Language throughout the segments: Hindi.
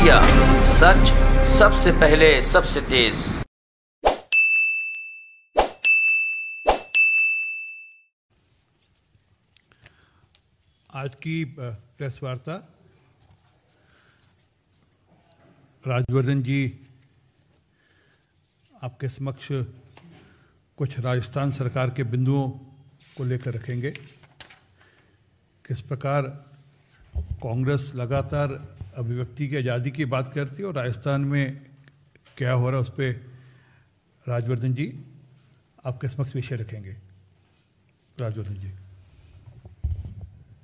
मीडिया, सच सबसे पहले सबसे तेज। आज की प्रेस वार्ता राजवर्धन जी आपके समक्ष कुछ राजस्थान सरकार के बिंदुओं को लेकर रखेंगे। किस प्रकार कांग्रेस लगातार अभिव्यक्ति की आज़ादी की बात करती है और राजस्थान में क्या हो रहा है उस पर राजवर्धन जी आपके समक्ष विषय रखेंगे। राजवर्धन जी।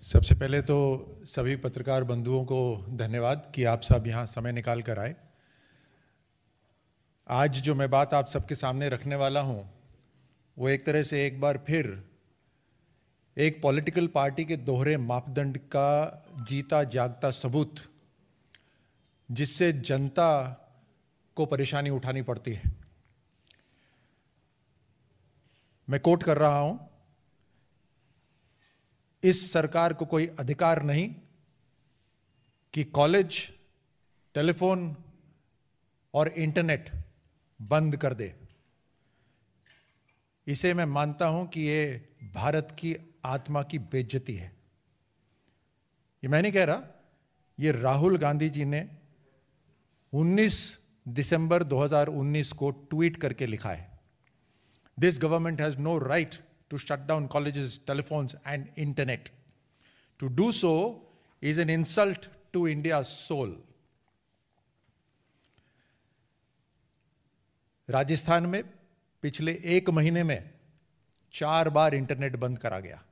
सबसे पहले तो सभी पत्रकार बंधुओं को धन्यवाद कि आप सब यहाँ समय निकाल कर आए। आज जो मैं बात आप सबके सामने रखने वाला हूँ वो एक तरह से एक बार फिर एक पॉलिटिकल पार्टी के दोहरे मापदंड का जीता जागता सबूत, जिससे जनता को परेशानी उठानी पड़ती है। मैं कोट कर रहा हूं, इस सरकार को कोई अधिकार नहीं कि कॉलेज, टेलीफोन और इंटरनेट बंद कर दे। इसे मैं मानता हूं कि ये भारत की आत्मा की बेइज्जती है। ये मैं नहीं कह रहा, ये राहुल गांधी जी ने 19 दिसंबर 2019 को ट्वीट करके लिखा है। This government has no right to shut down colleges, telephones and internet. To do so is an insult to India's soul. Rajasthan में पिछले 1 महीने में 4 बार इंटरनेट बंद करा गया।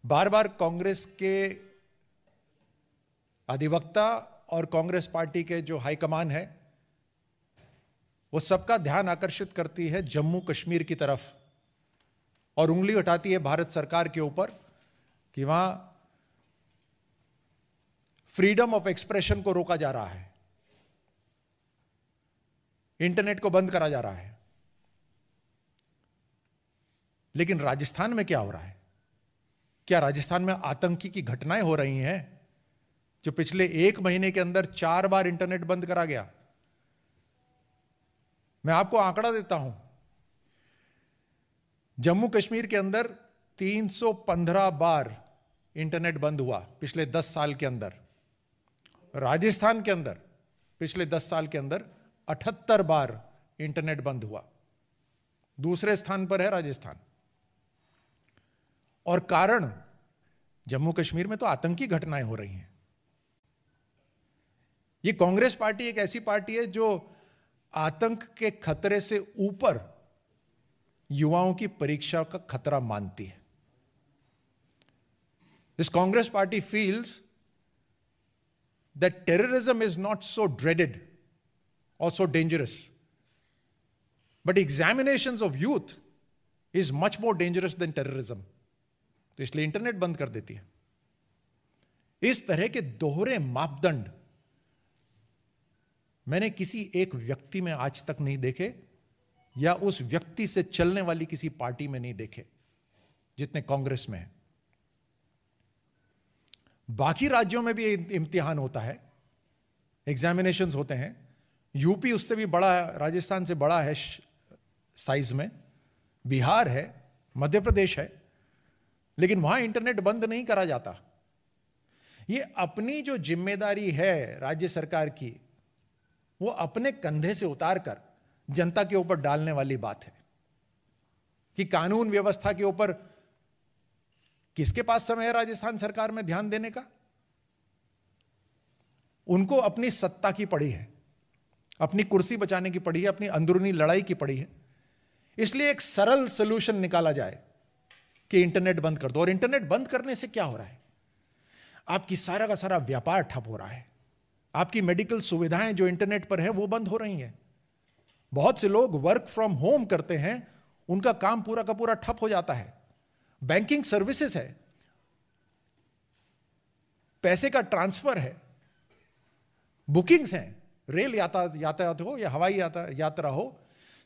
बार बार कांग्रेस के अधिवक्ता और कांग्रेस पार्टी के जो हाईकमान है वो सबका ध्यान आकर्षित करती है जम्मू कश्मीर की तरफ और उंगली उठाती है भारत सरकार के ऊपर कि वहां फ्रीडम ऑफ एक्सप्रेशन को रोका जा रहा है, इंटरनेट को बंद करा जा रहा है। लेकिन राजस्थान में क्या हो रहा है? क्या राजस्थान में आतंकी की घटनाएं हो रही हैं जो पिछले 1 महीने के अंदर 4 बार इंटरनेट बंद करा गया? मैं आपको आंकड़ा देता हूं, जम्मू कश्मीर के अंदर 315 बार इंटरनेट बंद हुआ पिछले 10 साल के अंदर। राजस्थान के अंदर पिछले 10 साल के अंदर 78 बार इंटरनेट बंद हुआ। दूसरे स्थान पर है राजस्थान। और कारण, जम्मू कश्मीर में तो आतंकी घटनाएं हो रही हैं। ये कांग्रेस पार्टी एक ऐसी पार्टी है जो आतंक के खतरे से ऊपर युवाओं की परीक्षा का खतरा मानती है। This Congress party feels that terrorism is not so dreaded और so dangerous, but examinations of youth is much more dangerous than terrorism. तो इसलिए इंटरनेट बंद कर देती है। इस तरह के दोहरे मापदंड मैंने किसी एक व्यक्ति में आज तक नहीं देखे या उस व्यक्ति से चलने वाली किसी पार्टी में नहीं देखे जितने कांग्रेस में है। बाकी राज्यों में भी इम्तिहान होता है, एग्जामिनेशंस होते हैं। यूपी उससे भी बड़ा है, राजस्थान से बड़ा है साइज में, बिहार है, मध्य प्रदेश है, लेकिन वहां इंटरनेट बंद नहीं करा जाता। ये अपनी जो जिम्मेदारी है राज्य सरकार की वो अपने कंधे से उतारकर जनता के ऊपर डालने वाली बात है कि कानून व्यवस्था के ऊपर किसके पास समय है राजस्थान सरकार में ध्यान देने का? उनको अपनी सत्ता की पड़ी है, अपनी कुर्सी बचाने की पड़ी है, अपनी अंदरूनी लड़ाई की पड़ी है। इसलिए एक सरल सॉल्यूशन निकाला जाए कि इंटरनेट बंद कर दो। और इंटरनेट बंद करने से क्या हो रहा है? आपकी सारा का सारा व्यापार ठप हो रहा है। आपकी मेडिकल सुविधाएं जो इंटरनेट पर हैं वो बंद हो रही हैं। बहुत से लोग वर्क फ्रॉम होम करते हैं, उनका काम पूरा का पूरा ठप हो जाता है। बैंकिंग सर्विसेज है, पैसे का ट्रांसफर है, बुकिंग्स हैं, रेल यातायात हो या हवाई यात्रा हो,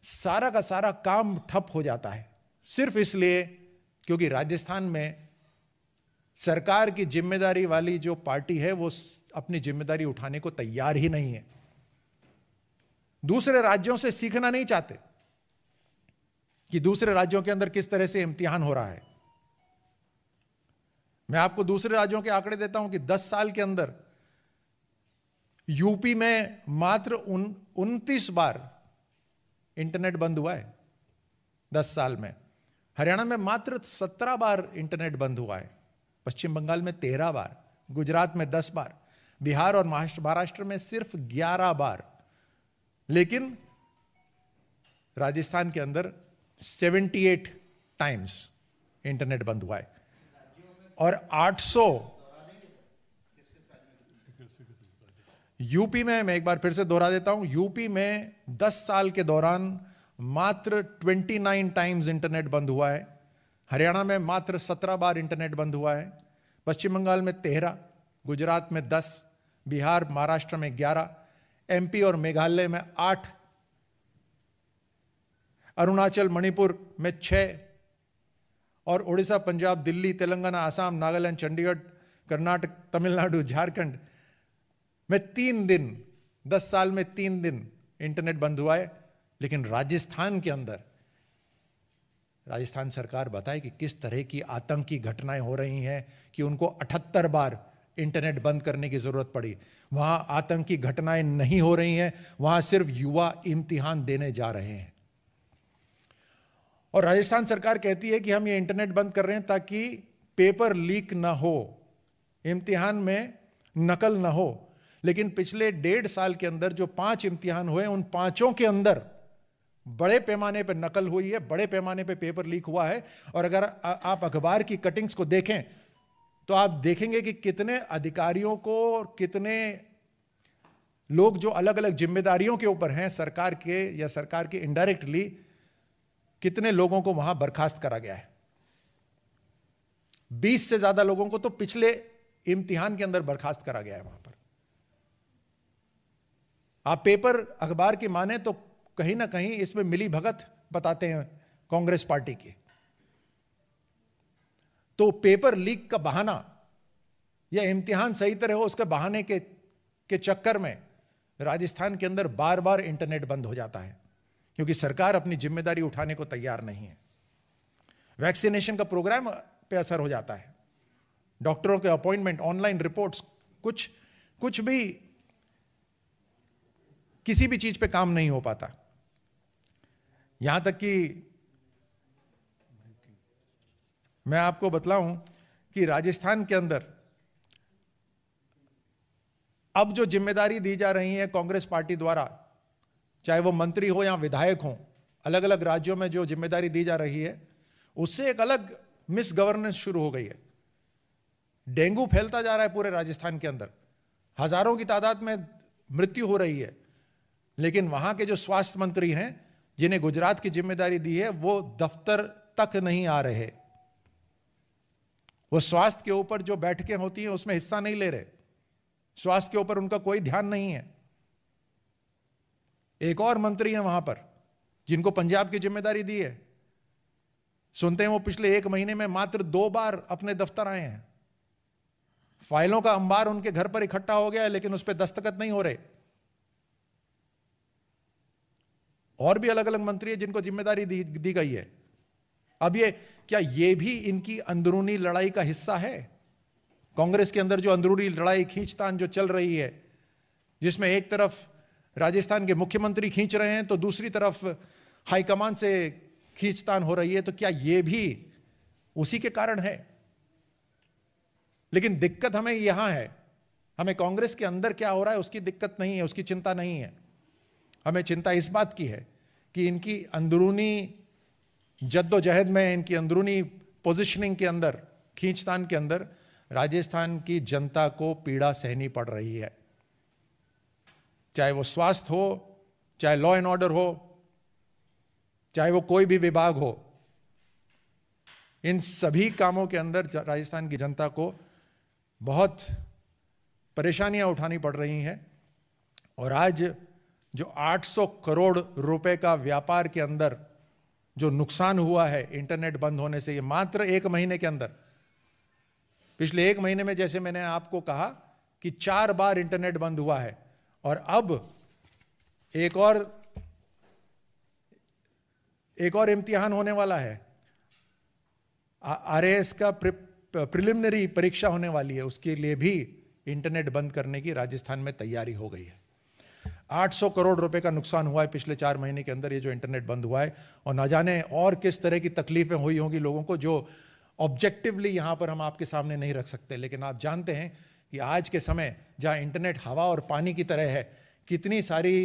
सारा का सारा काम ठप हो जाता है सिर्फ इसलिए क्योंकि राजस्थान में सरकार की जिम्मेदारी वाली जो पार्टी है वो अपनी जिम्मेदारी उठाने को तैयार ही नहीं है। दूसरे राज्यों से सीखना नहीं चाहते कि दूसरे राज्यों के अंदर किस तरह से इम्तिहान हो रहा है। मैं आपको दूसरे राज्यों के आंकड़े देता हूं कि 10 साल के अंदर यूपी में मात्र 29 बार इंटरनेट बंद हुआ है 10 साल में। हरियाणा में मात्र 17 बार इंटरनेट बंद हुआ है। पश्चिम बंगाल में 13 बार, गुजरात में 10 बार, बिहार और महाराष्ट्र में सिर्फ 11 बार। लेकिन राजस्थान के अंदर 78 टाइम्स इंटरनेट बंद हुआ है और 800 यूपी में, मैं एक बार फिर से दोहरा देता हूं, यूपी में 10 साल के दौरान मात्र 29 टाइम्स इंटरनेट बंद हुआ है। हरियाणा में मात्र 17 बार इंटरनेट बंद हुआ है। पश्चिम बंगाल में 13, गुजरात में 10, बिहार महाराष्ट्र में 11, एमपी और मेघालय में 8, अरुणाचल मणिपुर में 6 और उड़ीसा, पंजाब, दिल्ली, तेलंगाना, आसाम, नागालैंड, चंडीगढ़, कर्नाटक, तमिलनाडु, झारखंड में 3 दिन, 10 साल में 3 दिन इंटरनेट बंद हुआ है। लेकिन राजस्थान के अंदर, राजस्थान सरकार बताए कि किस तरह की आतंकी घटनाएं हो रही हैं कि उनको 78 बार इंटरनेट बंद करने की जरूरत पड़ी। वहां आतंकी घटनाएं नहीं हो रही हैं, वहां सिर्फ युवा इम्तिहान देने जा रहे हैं। और राजस्थान सरकार कहती है कि हम ये इंटरनेट बंद कर रहे हैं ताकि पेपर लीक ना हो, इम्तिहान में नकल ना हो। लेकिन पिछले 1.5 साल के अंदर जो 5 इम्तिहान हुए, उन 5 के अंदर बड़े पैमाने पर नकल हुई है, बड़े पैमाने पर पेपर लीक हुआ है। और अगर आप अखबार की कटिंग्स को देखें तो आप देखेंगे कि कितने अधिकारियों को और कितने लोग जो अलग अलग जिम्मेदारियों के ऊपर हैं सरकार के या सरकार के इनडायरेक्टली, कितने लोगों को वहां बर्खास्त करा गया है। 20 से ज्यादा लोगों को तो पिछले इम्तिहान के अंदर बर्खास्त करा गया है वहां पर। आप पेपर अखबार की माने तो कहीं ना कहीं इसमें मिली भगत बताते हैं कांग्रेस पार्टी की। तो पेपर लीक का बहाना या इम्तिहान सही तरह हो उसके बहाने के चक्कर में राजस्थान के अंदर बार बार इंटरनेट बंद हो जाता है, क्योंकि सरकार अपनी जिम्मेदारी उठाने को तैयार नहीं है। वैक्सीनेशन का प्रोग्राम पे असर हो जाता है, डॉक्टरों के अपॉइंटमेंट, ऑनलाइन रिपोर्ट्स, कुछ भी, किसी भी चीज पे काम नहीं हो पाता। यहां तक कि मैं आपको बतलाऊं कि राजस्थान के अंदर अब जो जिम्मेदारी दी जा रही है कांग्रेस पार्टी द्वारा, चाहे वो मंत्री हो या विधायक हो, अलग अलग राज्यों में जो जिम्मेदारी दी जा रही है, उससे एक अलग मिस गवर्नेंस शुरू हो गई है। डेंगू फैलता जा रहा है पूरे राजस्थान के अंदर, हजारों की तादाद में मृत्यु हो रही है। लेकिन वहां के जो स्वास्थ्य मंत्री हैं, जिन्हें गुजरात की जिम्मेदारी दी है, वो दफ्तर तक नहीं आ रहे। वो स्वास्थ्य के ऊपर जो बैठकें होती हैं उसमें हिस्सा नहीं ले रहे, स्वास्थ्य के ऊपर उनका कोई ध्यान नहीं है। एक और मंत्री हैं वहां पर जिनको पंजाब की जिम्मेदारी दी है, सुनते हैं वो पिछले 1 महीने में मात्र 2 बार अपने दफ्तर आए हैं। फाइलों का अंबार उनके घर पर इकट्ठा हो गया है, लेकिन उस पर दस्तखत नहीं हो रहे। और भी अलग अलग मंत्री हैं जिनको जिम्मेदारी दी गई है। अब क्या ये भी इनकी अंदरूनी लड़ाई का हिस्सा है? कांग्रेस के अंदर जो अंदरूनी लड़ाई, खींचतान जो चल रही है, जिसमें एक तरफ राजस्थान के मुख्यमंत्री खींच रहे हैं तो दूसरी तरफ हाईकमान से खींचतान हो रही है, तो क्या ये भी उसी के कारण है? लेकिन दिक्कत हमें यहां है, हमें कांग्रेस के अंदर क्या हो रहा है उसकी दिक्कत नहीं है, उसकी चिंता नहीं है। हमें चिंता इस बात की है कि इनकी अंदरूनी जद्दोजहद में, इनकी अंदरूनी पोजीशनिंग के अंदर, खींचतान के अंदर राजस्थान की जनता को पीड़ा सहनी पड़ रही है। चाहे वो स्वास्थ्य हो, चाहे लॉ एंड ऑर्डर हो, चाहे वो कोई भी विभाग हो, इन सभी कामों के अंदर राजस्थान की जनता को बहुत परेशानियां उठानी पड़ रही हैं। और आज जो 800 करोड़ रुपए का व्यापार के अंदर जो नुकसान हुआ है इंटरनेट बंद होने से, ये मात्र 1 महीने के अंदर पिछले 1 महीने में जैसे मैंने आपको कहा कि 4 बार इंटरनेट बंद हुआ है, और अब एक और इम्तिहान होने वाला है। आरएएस का प्रिलिमिनरी परीक्षा होने वाली है, उसके लिए भी इंटरनेट बंद करने की राजस्थान में तैयारी हो गई है। 800 करोड़ रुपए का नुकसान हुआ है पिछले 4 महीने के अंदर, ये जो इंटरनेट बंद हुआ है, और ना जाने और किस तरह की तकलीफें हुई होंगी लोगों को, जो ऑब्जेक्टिवली यहां पर हम आपके सामने नहीं रख सकते। लेकिन आप जानते हैं कि आज के समय जहां इंटरनेट हवा और पानी की तरह है, कितनी सारी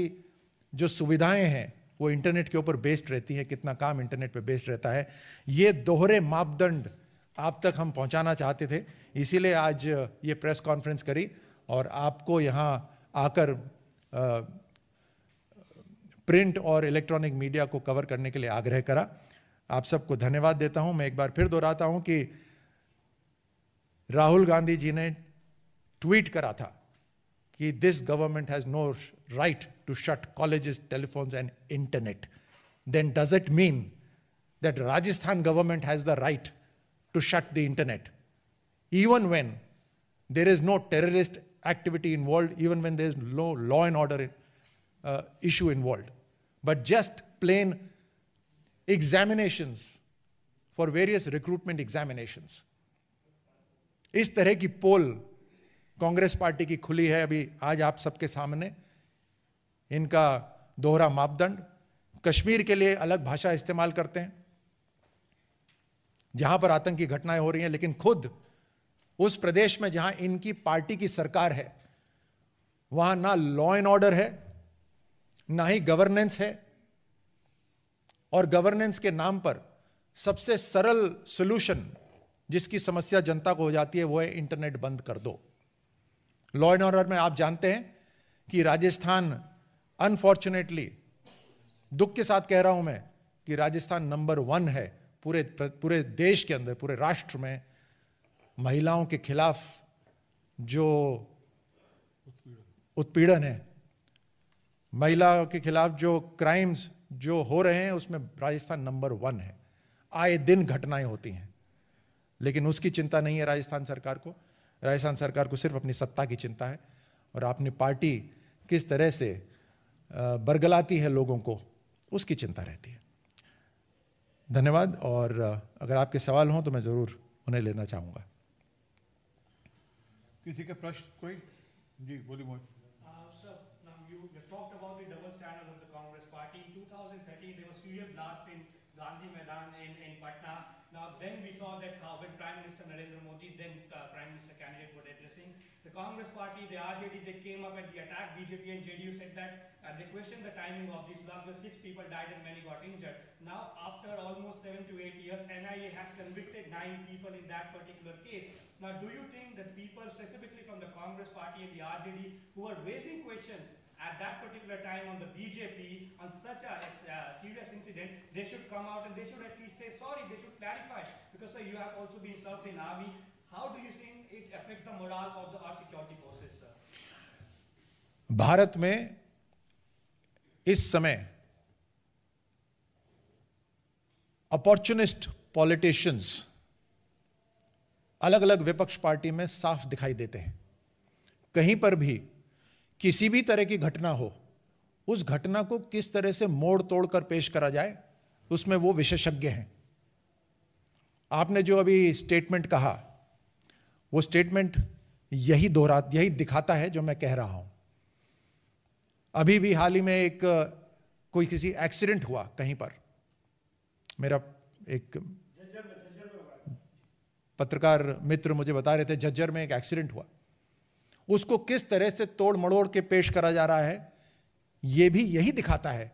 जो सुविधाएं हैं वो इंटरनेट के ऊपर बेस्ड रहती हैं, कितना काम इंटरनेट पे बेस्ड रहता है। ये दोहरे मापदंड आप तक हम पहुंचाना चाहते थे, इसीलिए आज ये प्रेस कॉन्फ्रेंस करी और आपको यहां आकर प्रिंट और इलेक्ट्रॉनिक मीडिया को कवर करने के लिए आग्रह करा। आप सबको धन्यवाद देता हूं। मैं एक बार फिर दोहराता हूं कि राहुल गांधी जी ने ट्वीट करा था कि this government has no right to shut colleges, telephones and internet. Then does it mean that Rajasthan government has the right to shut the internet even when there is no terrorist activity involved, even when there is no law and order issue involved, but just plain examinations for various recruitment examinations? इस तरह की पोल कांग्रेस पार्टी की खुली है अभी आज आप सबके सामने। इनका दोहरा मापदंड, कश्मीर के लिए अलग भाषा इस्तेमाल करते हैं जहां पर आतंकी घटनाएं हो रही हैं, लेकिन खुद उस प्रदेश में जहां इनकी पार्टी की सरकार है वहां ना लॉ एंड ऑर्डर है, ना ही गवर्नेंस है, और गवर्नेंस के नाम पर सबसे सरल सॉल्यूशन जिसकी समस्या जनता को हो जाती है वो है इंटरनेट बंद कर दो। लॉ एंड ऑर्डर में आप जानते हैं कि राजस्थान, अनफॉर्चुनेटली दुख के साथ कह रहा हूं मैं, कि राजस्थान नंबर 1 है पूरे देश के अंदर, पूरे राष्ट्र में महिलाओं के खिलाफ जो उत्पीड़न है, महिलाओं के खिलाफ जो क्राइम्स जो हो रहे हैं, उसमें राजस्थान नंबर 1 है। आए दिन घटनाएं होती हैं, लेकिन उसकी चिंता नहीं है राजस्थान सरकार को। राजस्थान सरकार को सिर्फ अपनी सत्ता की चिंता है और अपनी पार्टी किस तरह से बरगलाती है लोगों को, उसकी चिंता रहती है। धन्यवाद, और अगर आपके सवाल हों तो मैं जरूर उन्हें लेना चाहूंगा। किसी के प्रश्न कोई? जी बोलिए मोहित। Sir, now you talked about the double standard of the Congress party. In 2013, there was serious blast in Gandhi Maidan in Patna. Now, then we saw that how when Prime Minister Narendra Modi, then Prime Minister candidate, were addressing the Congress party, the RJD, they came up and they attacked BJP and JDU, said that they questioned the timing of this blast, where 6 people died and many got injured. Now, after almost 7 to 8 years, NIA has convicted 9 people in that particular case. Now, do you think that people, specifically from the Congress party and the RJD, who are raising questions at that particular time on the BJP on such a serious incident, they should come out and they should at least say sorry, they should clarify? Because sir, you have also been served in army. How do you think it affects the morale of our security forces, sir? Bharat में इस समय अपॉर्चुनिस्ट पॉलिटिशियंस अलग अलग विपक्ष पार्टी में साफ दिखाई देते हैं। कहीं पर भी किसी भी तरह की घटना हो, उस घटना को किस तरह से मोड़ तोड़ कर पेश करा जाए, उसमें वो विशेषज्ञ हैं। आपने जो अभी स्टेटमेंट कहा, वो स्टेटमेंट यही दिखाता है जो मैं कह रहा हूं। अभी भी हाल ही में कोई किसी एक्सीडेंट हुआ कहीं पर, मेरा एक पत्रकार मित्र मुझे बता रहे थे झज्जर में एक एक्सीडेंट हुआ, उसको किस तरह से तोड़ मड़ोड़ के पेश करा जा रहा है, यह भी यही दिखाता है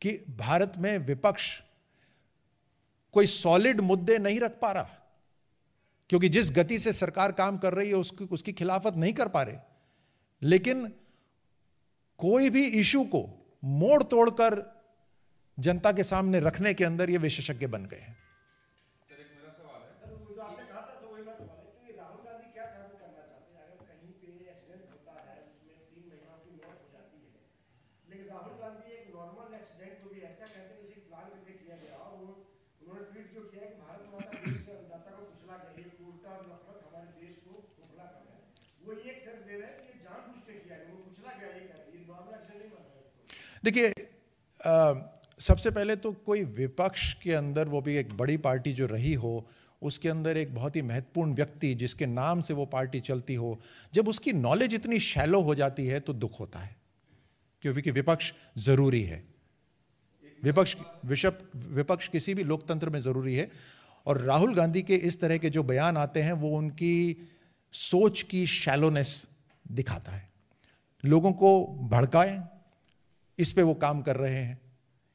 कि भारत में विपक्ष कोई सॉलिड मुद्दे नहीं रख पा रहा, क्योंकि जिस गति से सरकार काम कर रही है उसकी खिलाफत नहीं कर पा रहे। लेकिन कोई भी इशू को मोड़ तोड़कर जनता के सामने रखने के अंदर ये विशेषज्ञ बन गए हैं। वो ये एक सेंस दे रहे हैं कि ये जानबूझ के किया है, वो कुचला गया, ये कह रहे हैं, ये नॉर्मल एक्शन नहीं मान रहे। देखिए, सबसे पहले तो कोई विपक्ष के अंदर, वो भी एक बड़ी पार्टी जो रही हो, उसके अंदर एक बहुत ही महत्वपूर्ण व्यक्ति जिसके नाम से वो पार्टी चलती हो, जब उसकी नॉलेज इतनी शैलो हो जाती है तो दुख होता है, क्योंकि विपक्ष जरूरी है। विपक्ष किसी भी लोकतंत्र में जरूरी है। और राहुल गांधी के इस तरह के जो बयान आते हैं वो उनकी सोच की शैलोनेस दिखाता है। लोगों को भड़काए, इस पे वो काम कर रहे हैं।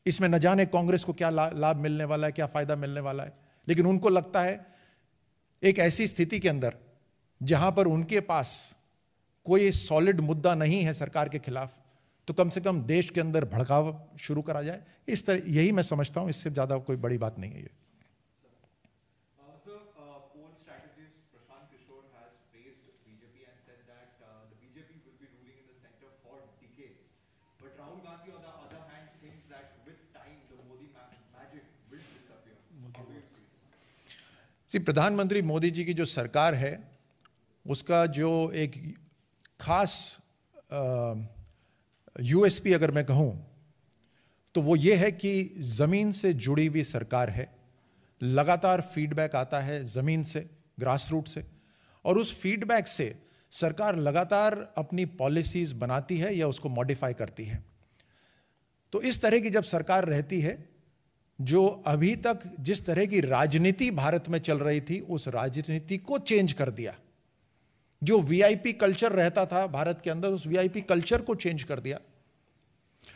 इसमें न जाने कांग्रेस को क्या लाभ मिलने वाला है, क्या फायदा मिलने वाला है, लेकिन उनको लगता है एक ऐसी स्थिति के अंदर जहां पर उनके पास कोई सॉलिड मुद्दा नहीं है सरकार के खिलाफ, तो कम से कम देश के अंदर भड़काव शुरू करा जाए। इस तरह यही मैं समझता हूं, इससे ज्यादा कोई बड़ी बात नहीं है ये। Poll strategist Prashant Kishore has praised BJP and said that the BJP will be ruling in the center for decades. But Rahul Gandhi, on the other hand, thinks that with time the Modi magic will disappear. How do you see this? प्रधानमंत्री मोदी जी की जो सरकार है उसका जो एक खास यूएसपी अगर मैं कहूं तो वो ये है कि जमीन से जुड़ी हुई सरकार है। लगातार फीडबैक आता है जमीन से, ग्रास रूट से, और उस फीडबैक से सरकार लगातार अपनी पॉलिसीज बनाती है या उसको मॉडिफाई करती है। तो इस तरह की जब सरकार रहती है, जो अभी तक जिस तरह की राजनीति भारत में चल रही थी उस राजनीति को चेंज कर दिया। जो वीआईपी कल्चर रहता था भारत के अंदर, उस वीआईपी कल्चर को चेंज कर दिया।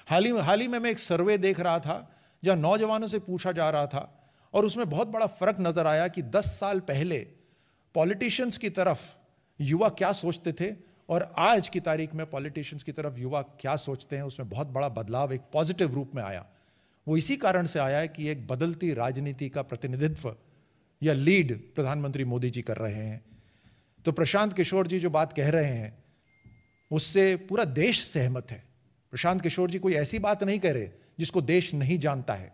हाल ही में मैं एक सर्वे देख रहा था जहां नौजवानों से पूछा जा रहा था, और उसमें बहुत बड़ा फर्क नजर आया कि 10 साल पहले पॉलिटिशियंस की तरफ युवा क्या सोचते थे और आज की तारीख में पॉलिटिशियंस की तरफ युवा क्या सोचते हैं, उसमें बहुत बड़ा बदलाव एक पॉजिटिव रूप में आया। वो इसी कारण से आया है कि एक बदलती राजनीति का प्रतिनिधित्व या लीड प्रधानमंत्री मोदी जी कर रहे हैं। तो प्रशांत किशोर जी जो बात कह रहे हैं उससे पूरा देश सहमत है। प्रशांत किशोर जी कोई ऐसी बात नहीं कह रहे जिसको देश नहीं जानता है,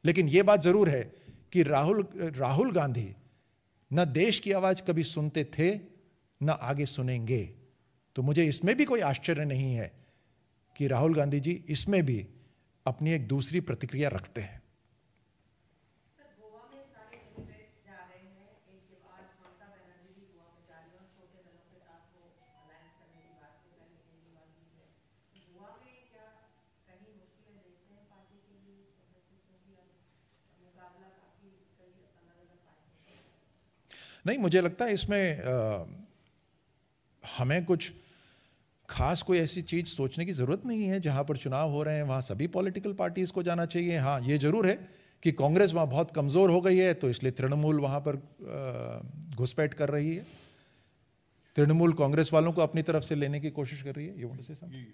लेकिन यह बात जरूर है कि राहुल गांधी न देश की आवाज कभी सुनते थे न आगे सुनेंगे। तो मुझे इसमें भी कोई आश्चर्य नहीं है कि राहुल गांधी जी इसमें भी अपनी एक दूसरी प्रतिक्रिया रखते हैं। नहीं, मुझे लगता है इसमें हमें कुछ खास कोई ऐसी चीज सोचने की जरूरत नहीं है। जहां पर चुनाव हो रहे हैं वहां सभी पॉलिटिकल पार्टीज को जाना चाहिए। हाँ, ये जरूर है कि कांग्रेस वहां बहुत कमजोर हो गई है, तो इसलिए तृणमूल वहां पर घुसपैठ कर रही है। तृणमूल कांग्रेस वालों को अपनी तरफ से लेने की कोशिश कर रही है। You want to say something?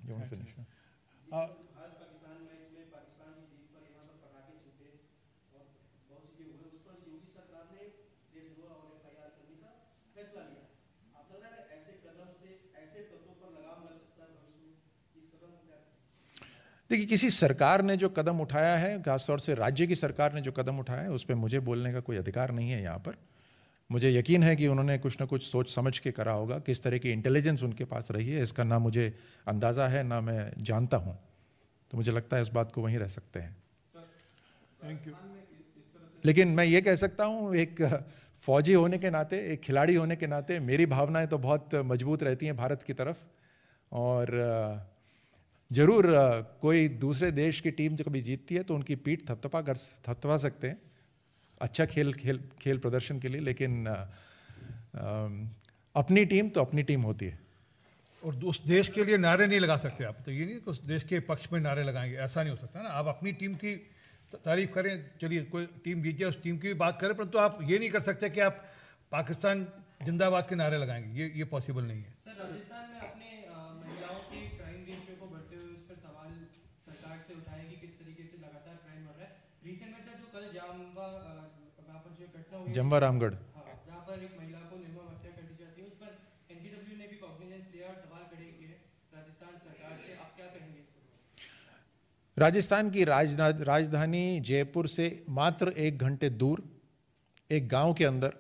You want to finish? देखिए, किसी सरकार ने जो कदम उठाया है, खासतौर से राज्य की सरकार ने जो कदम उठाया है, उस पर मुझे बोलने का कोई अधिकार नहीं है यहाँ पर। मुझे यकीन है कि उन्होंने कुछ ना कुछ सोच समझ के करा होगा। किस तरह की इंटेलिजेंस उनके पास रही है इसका ना मुझे अंदाज़ा है ना मैं जानता हूँ। तो मुझे लगता है इस बात को वहीं रह सकते हैं। Thank you. लेकिन मैं ये कह सकता हूँ, एक फौजी होने के नाते, एक खिलाड़ी होने के नाते मेरी भावनाएं तो बहुत मजबूत रहती हैं भारत की तरफ। और जरूर कोई दूसरे देश की टीम जब कभी जीतती है तो उनकी पीठ थपथपा सकते हैं, अच्छा खेल प्रदर्शन के लिए। लेकिन अपनी टीम तो अपनी टीम होती है। और उस देश के लिए नारे नहीं लगा सकते आप। तो ये नहीं कि उस देश के पक्ष में नारे लगाएंगे, ऐसा नहीं हो सकता ना। आप अपनी टीम की तारीफ करें, चलिए कोई टीम जीत जाए उस टीम की भी बात करें, परंतु आप ये नहीं कर सकते कि आप पाकिस्तान जिंदाबाद के नारे लगाएंगे। ये पॉसिबल नहीं है। सर, राजस्थान में अपने महिलाओं के क्राइम रेशियो को बढ़ते हुए उस पर सवाल सरकार से उठाए कि किस तरीके से लगातार क्राइम बढ़ रहा है। रिसेंट में जो कल वहाँ पर जो घटना हुई, जमवा रामगढ़, जहाँ पर एक महिला को निर्मम हत्या कर दी जाती है, उस पर एनसीडब्ल्यू ने भी कॉग्निजेंस लिया और सवाल खड़े किए राजस्थान सरकार से। आप क्या कहेंगे इस पर? राजस्थान की राजधानी जयपुर से मात्र 1 घंटे दूर एक गांव के अंदर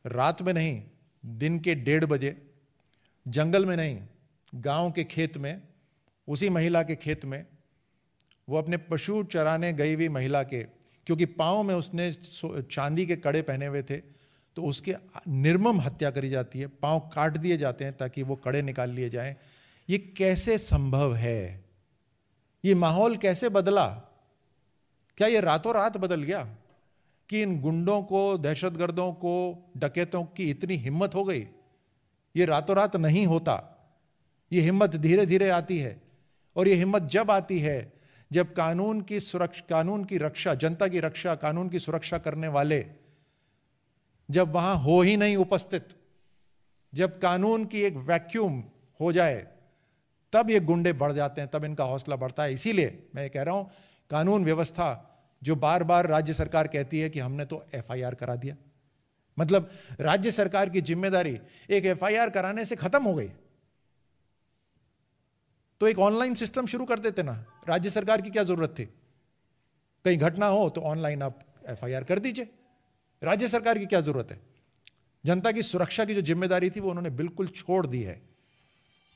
रात में नहीं, दिन के 1:30 बजे, जंगल में नहीं, गांव के खेत में, उसी महिला के खेत में, वो अपने पशु चराने गई हुई महिला के, क्योंकि पाँव में उसने चांदी के कड़े पहने हुए थे, तो उसके निर्मम हत्या करी जाती है, पाँव काट दिए जाते हैं ताकि वो कड़े निकाल लिए जाएं। ये कैसे संभव है? ये माहौल कैसे बदला? क्या ये रातों रात बदल गया कि इन गुंडों को, दहशतगर्दों को, डकैतों की इतनी हिम्मत हो गई? ये रातों रात नहीं होता, ये हिम्मत धीरे धीरे आती है। और ये हिम्मत जब आती है जब कानून की सुरक्षा, कानून की रक्षा, जनता की रक्षा, कानून की सुरक्षा करने वाले जब वहां हो ही नहीं उपस्थित, जब कानून की एक वैक्यूम हो जाए, तब ये गुंडे बढ़ जाते हैं, तब इनका हौसला बढ़ता है। इसीलिए मैं कह रहा हूं, कानून व्यवस्था जो बार बार राज्य सरकार कहती है कि हमने तो एफआईआर करा दिया, मतलब राज्य सरकार की जिम्मेदारी एक एफआईआर कराने से खत्म हो गई। तो एक ऑनलाइन सिस्टम शुरू कर देते ना, राज्य सरकार की क्या जरूरत थी? कहीं घटना हो तो ऑनलाइन आप एफआईआर कर दीजिए, राज्य सरकार की क्या जरूरत है? जनता की सुरक्षा की जो जिम्मेदारी थी वो उन्होंने बिल्कुल छोड़ दी है,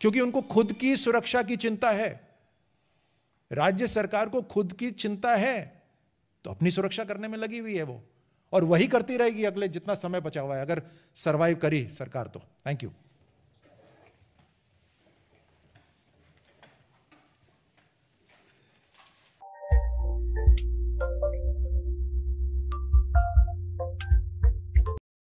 क्योंकि उनको खुद की सुरक्षा की चिंता है। राज्य सरकार को खुद की चिंता है तो अपनी सुरक्षा करने में लगी हुई है वो, और वही करती रहेगी अगले जितना समय बचा हुआ है, अगर सरवाइव करी सरकार तो। Thank you.